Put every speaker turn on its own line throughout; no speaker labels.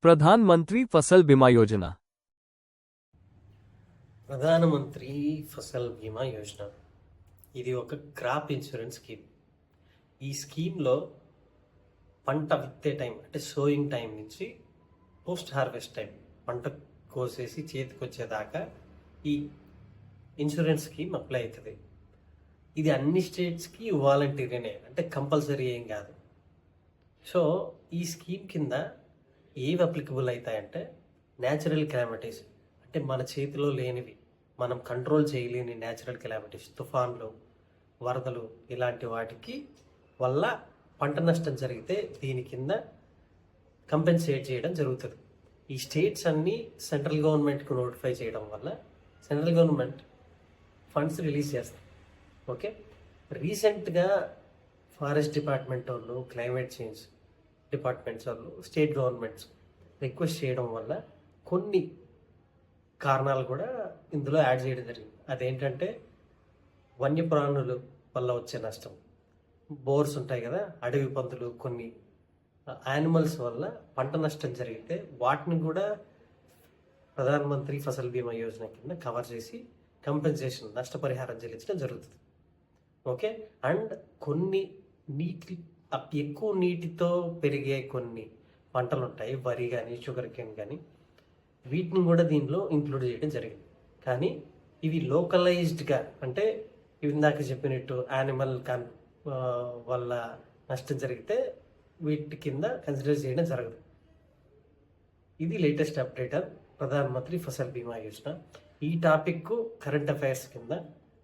प्रधानमंत्री फसल बीमा योजना।
ప్రధానమంత్రి ఫసల్ బీమా యోజన ఇది ఒక క్రాప్ ఇన్సూరెన్స్ స్కీమ్. ఈ స్కీమ్లో పంట విత్తే టైం అంటే సోయింగ్ టైం నుంచి పోస్ట్ హార్వెస్ట్ టైం, పంట కోసేసి చేతికి వచ్చేదాకా ఈ ఇన్సూరెన్స్ స్కీమ్ అప్లై అవుతుంది. ఇది అన్ని స్టేట్స్కి వాలంటీరీనే, అంటే కంపల్సరీ ఏం కాదు. సో ఈ స్కీమ్ కింద ఏవి అప్లికబుల్ అవుతాయంటే న్యాచురల్ కెలామిటీస్, అంటే మన చేతిలో లేనివి, మనం కంట్రోల్ చేయలేని న్యాచురల్ కెలామిటీస్, తుఫాన్లు, వరదలు, ఇలాంటి వాటికి వల్ల పంట నష్టం జరిగితే దీని కింద కంపెన్సేట్ చేయడం జరుగుతుంది. ఈ స్టేట్స్ అన్నీ సెంట్రల్ గవర్నమెంట్కు నోటిఫై చేయడం వల్ల సెంట్రల్ గవర్నమెంట్ ఫండ్స్ రిలీజ్ చేస్తారు. ఓకే, రీసెంట్గా ఫారెస్ట్ డిపార్ట్మెంట్ వాళ్ళు, క్లైమేట్ చేంజ్ డిపార్ట్మెంట్స్ వాళ్ళు స్టేట్ గవర్నమెంట్స్ రిక్వెస్ట్ చేయడం వల్ల కొన్ని కారణాలు కూడా ఇందులో యాడ్ చేయడం జరిగింది. అదేంటంటే వన్యప్రాణుల వల్ల వచ్చే నష్టం, బోర్స్ ఉంటాయి కదా, అడవి పందులు, కొన్ని యానిమల్స్ వల్ల పంట నష్టం జరిగితే వాటిని కూడా ప్రధానమంత్రి ఫసల్ బీమా యోజన కింద కవర్ చేసి కంపెన్సేషన్, నష్టపరిహారం చెల్లించడం జరుగుతుంది. ఓకే, అండ్ కొన్ని ఎక్కువ నీటితో పెరిగే కొన్ని పంటలు ఉంటాయి, వరి కానీ, షుగర్ కేన్ కానీ, వీటిని కూడా దీనిలో ఇంక్లూడ్ చేయడం జరిగింది. కానీ ఇవి లోకలైజ్డ్గా, అంటే ఇందాక చెప్పినట్టు యానిమల్ వల్ల నష్టం జరిగితే వీటి కింద కన్సిడర్ చేయడం జరగదు. ఇది లేటెస్ట్ అప్డేట్ ప్రధానమంత్రి ఫసల్ బీమా యోజన. ఈ టాపిక్ కరెంట్ అఫైర్స్ కింద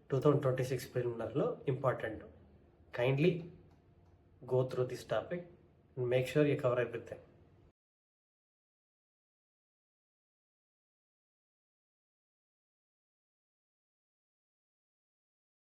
2026 ప్రిలిమినరీలో important. Kindly go through this topic and make sure you cover everything.